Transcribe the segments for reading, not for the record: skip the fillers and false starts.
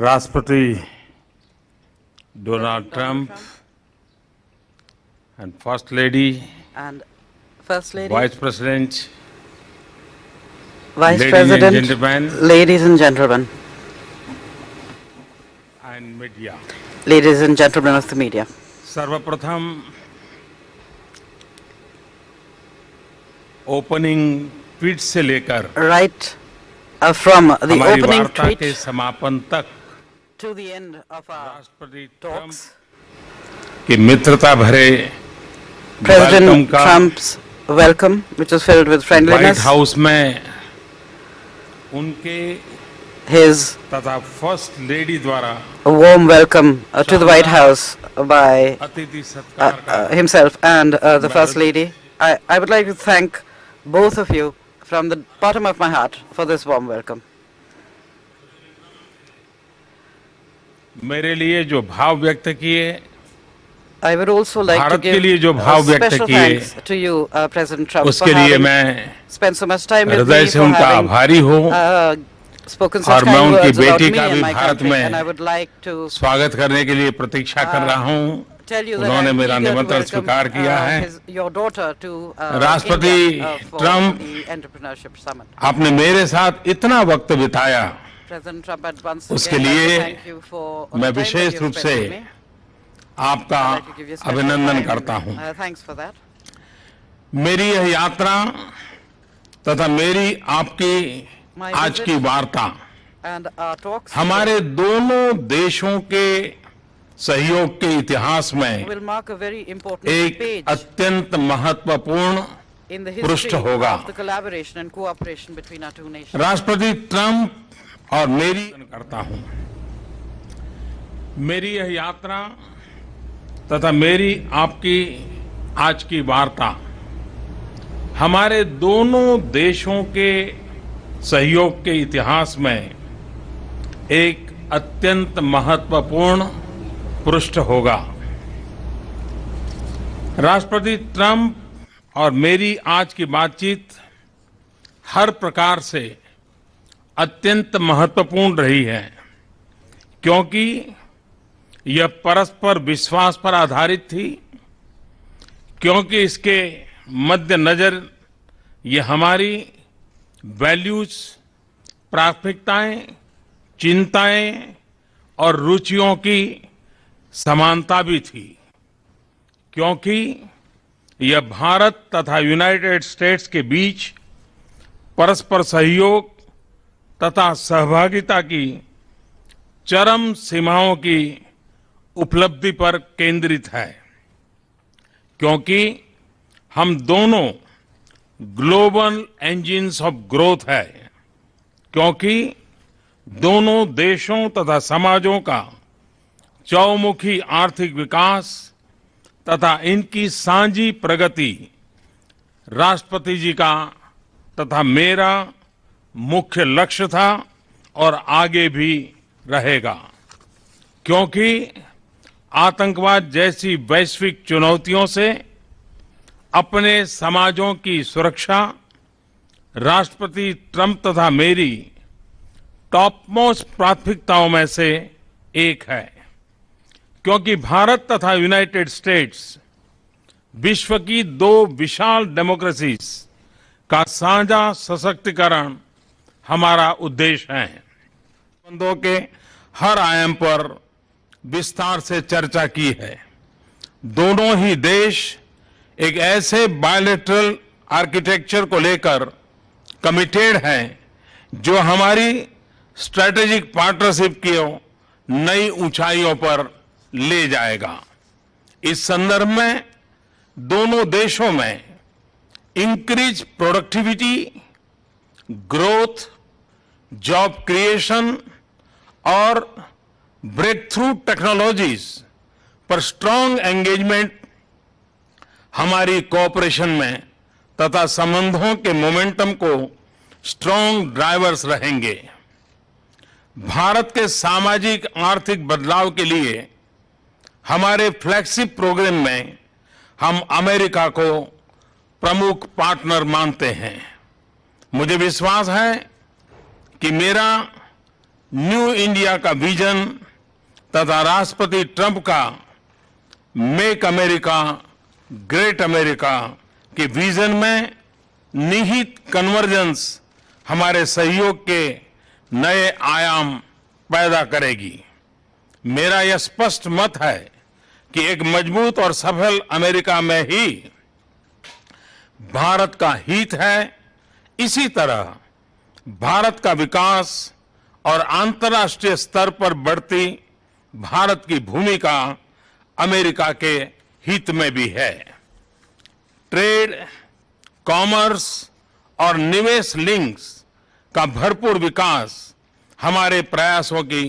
राष्ट्रपति Donald Trump and First Lady, and First Lady, Vice President, Vice ladies President, and gentlemen, ladies and gentlemen, and media. ladies and gentlemen of the media. सर्वप्रथम opening tweet से लेकर Right from the हमारी opening वार्ता के tweet समापन तक to the end of our राष्ट्रपति Trump talks, की मित्रता भरे वेलकम President का Trump's welcome, which was filled with white friendliness, house में उनके his तथा फर्स्ट लेडी द्वारा a warm welcome to the White House by अतिथि सत्कार का himself and the First Lady. I would like to thank both of you from the bottom of my heart for this warm welcome. मेरे लिए जो भाव व्यक्त किए, I would also like to Bharat के लिए give जो भाव व्यक्त special किए, thanks to you, President Trump, for उसके लिए having मैं spent so much time with हृदय me, से for उनका having आभारी हूँ spoken और such मैं kind उनकी words about बेटी me का and भी my भारत country. में And I would like to स्वागत करने के लिए प्रतीक्षा कर रहा हूँ। tell you that उन्होंने I'm मेरा eager to निमंत्रण welcome स्वीकार किया है। your daughter to राष्ट्रपति India for Trump the Entrepreneurship Summit. आपने मेरे साथ इतना वक्त बिताया, President Trump, at once उसके again, I'd like लिए to thank you for the मैं time that विशेष you've रूप spent से with me. आपका I'd like to give you special अभिनंदन time. करता हूँ। Thanks for that. मेरी यह यात्रा तथा मेरी आपकी My आज visit की वार्ता and our talks हमारे दोनों देशों के सहयोग के इतिहास में will mark a very important एक page अत्यंत महत्वपूर्ण in the पृष्ठ history होगा। of the collaboration and cooperation between our two nations. राष्ट्रपति ट्रंप और मेरी करता हूं, मेरी यह यात्रा तथा मेरी आपकी आज की वार्ता हमारे दोनों देशों के सहयोग के इतिहास में एक अत्यंत महत्वपूर्ण पृष्ठ होगा। राष्ट्रपति ट्रंप और मेरी आज की बातचीत हर प्रकार से अत्यंत महत्वपूर्ण रही है, क्योंकि यह परस्पर विश्वास पर आधारित थी, क्योंकि इसके मद्देनजर ये हमारी वैल्यूज, प्राथमिकताएं, चिंताएं और रुचियों की समानता भी थी, क्योंकि यह भारत तथा यूनाइटेड स्टेट्स के बीच परस्पर सहयोग तथा सहभागिता की चरम सीमाओं की उपलब्धि पर केंद्रित है, क्योंकि हम दोनों ग्लोबल इंजिन्स ऑफ ग्रोथ है, क्योंकि दोनों देशों तथा समाजों का चौमुखी आर्थिक विकास तथा इनकी साझी प्रगति राष्ट्रपति जी का तथा मेरा मुख्य लक्ष्य था और आगे भी रहेगा, क्योंकि आतंकवाद जैसी वैश्विक चुनौतियों से अपने समाजों की सुरक्षा राष्ट्रपति ट्रंप तथा मेरी टॉप मोस्ट प्राथमिकताओं में से एक है, क्योंकि भारत तथा यूनाइटेड स्टेट्स विश्व की दो विशाल डेमोक्रेसीज का साझा सशक्तिकरण हमारा उद्देश्य है। संबंधों के हर आयाम पर विस्तार से चर्चा की है। दोनों ही देश एक ऐसे बायलैटरल आर्किटेक्चर को लेकर कमिटेड हैं जो हमारी स्ट्रेटेजिक पार्टनरशिप को नई ऊंचाइयों पर ले जाएगा। इस संदर्भ में दोनों देशों में increase productivity, growth, job creation और ब्रेक थ्रू टेक्नोलॉजीज पर स्ट्रांग एंगेजमेंट हमारी कोऑपरेशन में तथा संबंधों के मोमेंटम को स्ट्रांग ड्राइवर्स रहेंगे। भारत के सामाजिक आर्थिक बदलाव के लिए हमारे फ्लैगशिप प्रोग्राम में हम अमेरिका को प्रमुख पार्टनर मानते हैं। मुझे विश्वास है कि मेरा न्यू इंडिया का विजन तथा राष्ट्रपति ट्रंप का मेक अमेरिका ग्रेट अमेरिका के विजन में निहित कन्वर्जेंस हमारे सहयोग के नए आयाम पैदा करेगी। मेरा यह स्पष्ट मत है कि एक मजबूत और सफल अमेरिका में ही भारत का हित है। इसी तरह भारत का विकास और अंतर्राष्ट्रीय स्तर पर बढ़ती भारत की भूमिका अमेरिका के हित में भी है। ट्रेड, कॉमर्स और निवेश लिंक्स का भरपूर विकास हमारे प्रयासों की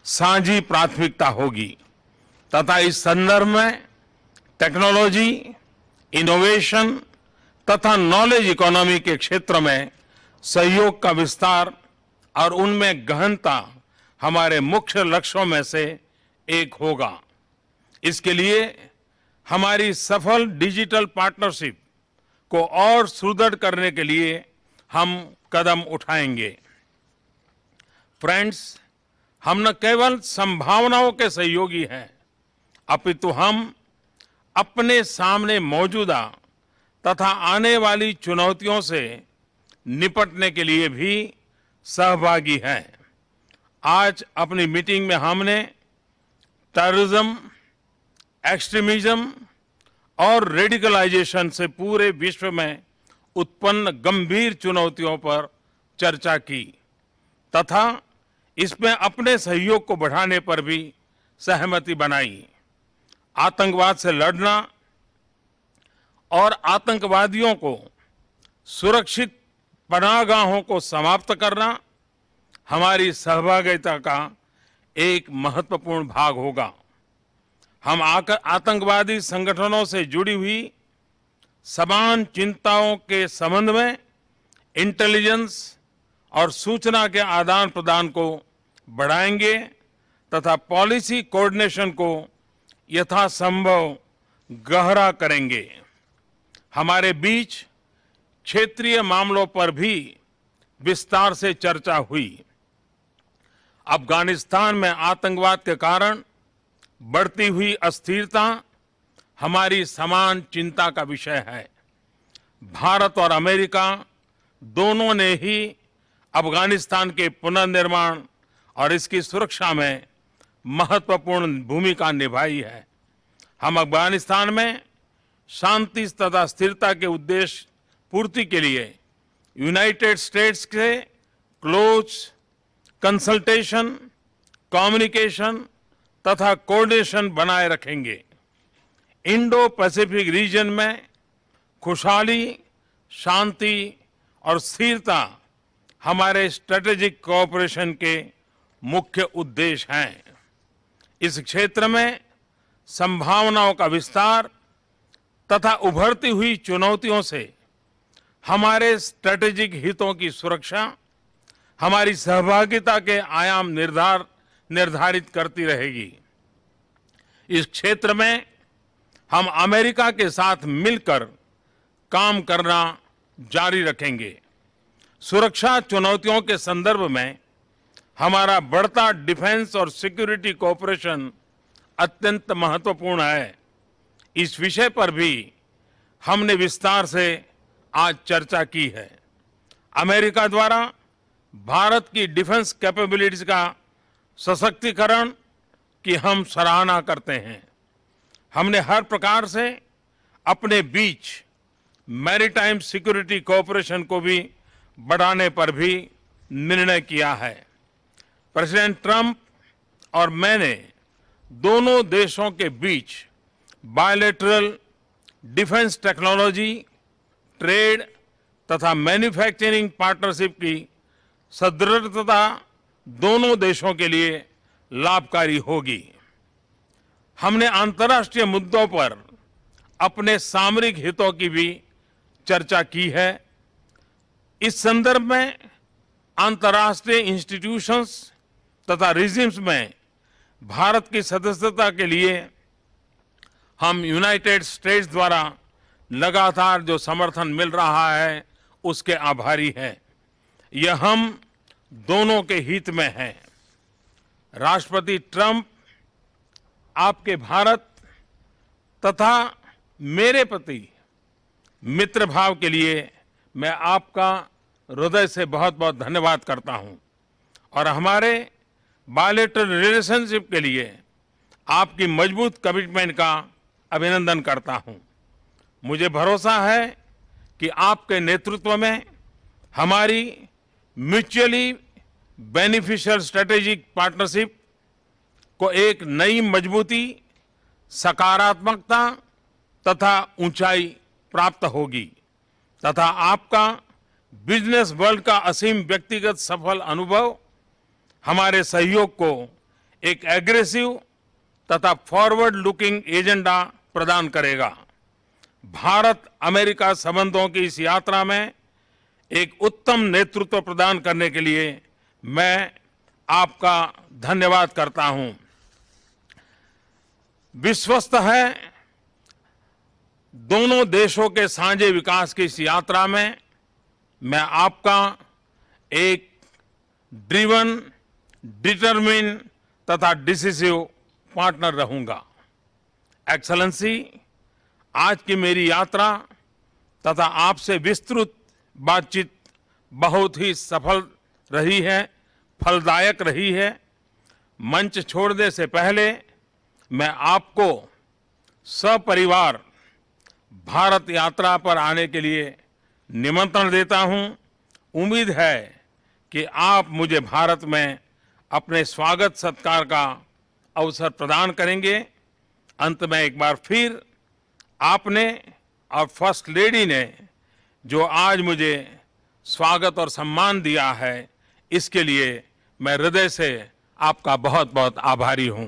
साझी प्राथमिकता होगी तथा इस संदर्भ में टेक्नोलॉजी, इनोवेशन तथा नॉलेज इकोनॉमी के क्षेत्र में सहयोग का विस्तार और उनमें गहनता हमारे मुख्य लक्ष्यों में से एक होगा। इसके लिए हमारी सफल डिजिटल पार्टनरशिप को और सुदृढ़ करने के लिए हम कदम उठाएंगे। फ्रेंड्स, हम न केवल संभावनाओं के सहयोगी हैं, अपितु हम अपने सामने मौजूदा तथा आने वाली चुनौतियों से निपटने के लिए भी सहभागी हैं। आज अपनी मीटिंग में हमने टेररिज्म, एक्सट्रीमिज्म और रेडिकलाइजेशन से पूरे विश्व में उत्पन्न गंभीर चुनौतियों पर चर्चा की तथा इसमें अपने सहयोग को बढ़ाने पर भी सहमति बनाई। आतंकवाद से लड़ना और आतंकवादियों को सुरक्षित पनाहगाहों को समाप्त करना हमारी सहभागिता का एक महत्वपूर्ण भाग होगा। हम आतंकवादी संगठनों से जुड़ी हुई समान चिंताओं के संबंध में इंटेलिजेंस और सूचना के आदान प्रदान को बढ़ाएंगे तथा पॉलिसी कोऑर्डिनेशन को यथासंभव गहरा करेंगे। हमारे बीच क्षेत्रीय मामलों पर भी विस्तार से चर्चा हुई। अफगानिस्तान में आतंकवाद के कारण बढ़ती हुई अस्थिरता हमारी समान चिंता का विषय है। भारत और अमेरिका दोनों ने ही अफगानिस्तान के पुनर्निर्माण और इसकी सुरक्षा में महत्वपूर्ण भूमिका निभाई है। हम अफगानिस्तान में शांति तथा स्थिरता के उद्देश्य पूर्ति के लिए यूनाइटेड स्टेट्स के क्लोज कंसल्टेशन, कम्युनिकेशन तथा कोऑर्डिनेशन बनाए रखेंगे। इंडो पैसिफिक रीजन में खुशहाली, शांति और स्थिरता हमारे स्ट्रेटेजिक कोऑपरेशन के मुख्य उद्देश्य हैं। इस क्षेत्र में संभावनाओं का विस्तार तथा उभरती हुई चुनौतियों से हमारे स्ट्रेटेजिक हितों की सुरक्षा हमारी सहभागिता के आयाम निर्धारित करती रहेगी। इस क्षेत्र में हम अमेरिका के साथ मिलकर काम करना जारी रखेंगे। सुरक्षा चुनौतियों के संदर्भ में हमारा बढ़ता डिफेंस और सिक्योरिटी कोऑपरेशन अत्यंत महत्वपूर्ण है। इस विषय पर भी हमने विस्तार से आज चर्चा की है। अमेरिका द्वारा भारत की डिफेंस कैपेबिलिटीज का सशक्तिकरण की हम सराहना करते हैं। हमने हर प्रकार से अपने बीच मैरीटाइम सिक्योरिटी कोऑपरेशन को भी बढ़ाने पर भी निर्णय किया है। प्रेसिडेंट ट्रंप और मैंने दोनों देशों के बीच बायलैटरल डिफेंस टेक्नोलॉजी, ट्रेड तथा मैन्युफैक्चरिंग पार्टनरशिप की सुदृढ़ता दोनों देशों के लिए लाभकारी होगी। हमने अंतर्राष्ट्रीय मुद्दों पर अपने सामरिक हितों की भी चर्चा की है। इस संदर्भ में अंतर्राष्ट्रीय इंस्टीट्यूशंस तथा रिजिम्स में भारत की सदस्यता के लिए हम यूनाइटेड स्टेट्स द्वारा लगातार जो समर्थन मिल रहा है उसके आभारी हैं। यह हम दोनों के हित में है। राष्ट्रपति ट्रंप आपके भारत तथा मेरे प्रति मित्र भाव के लिए मैं आपका हृदय से बहुत बहुत धन्यवाद करता हूं और हमारे बायलैटरल रिलेशनशिप के लिए आपकी मजबूत कमिटमेंट का अभिनंदन करता हूं। मुझे भरोसा है कि आपके नेतृत्व में हमारी म्यूचुअली बेनिफिशियल स्ट्रेटेजिक पार्टनरशिप को एक नई मजबूती, सकारात्मकता तथा ऊंचाई प्राप्त होगी तथा आपका बिजनेस वर्ल्ड का असीम व्यक्तिगत सफल अनुभव हमारे सहयोग को एक एग्रेसिव तथा फॉरवर्ड लुकिंग एजेंडा प्रदान करेगा। भारत अमेरिका संबंधों की इस यात्रा में एक उत्तम नेतृत्व प्रदान करने के लिए मैं आपका धन्यवाद करता हूं। विश्वस्त है दोनों देशों के साझे विकास की इस यात्रा में मैं आपका एक ड्रिवन, डिटरमिन तथा डिसिसिव पार्टनर रहूंगा। एक्सेलेंसी, आज की मेरी यात्रा तथा आपसे विस्तृत बातचीत बहुत ही सफल रही है, फलदायक रही है। मंच छोड़ने से पहले मैं आपको सपरिवार भारत यात्रा पर आने के लिए निमंत्रण देता हूं। उम्मीद है कि आप मुझे भारत में अपने स्वागत सत्कार का अवसर प्रदान करेंगे। अंत में एक बार फिर आपने और फर्स्ट लेडी ने जो आज मुझे स्वागत और सम्मान दिया है, इसके लिए मैं हृदय से आपका बहुत बहुत आभारी हूं।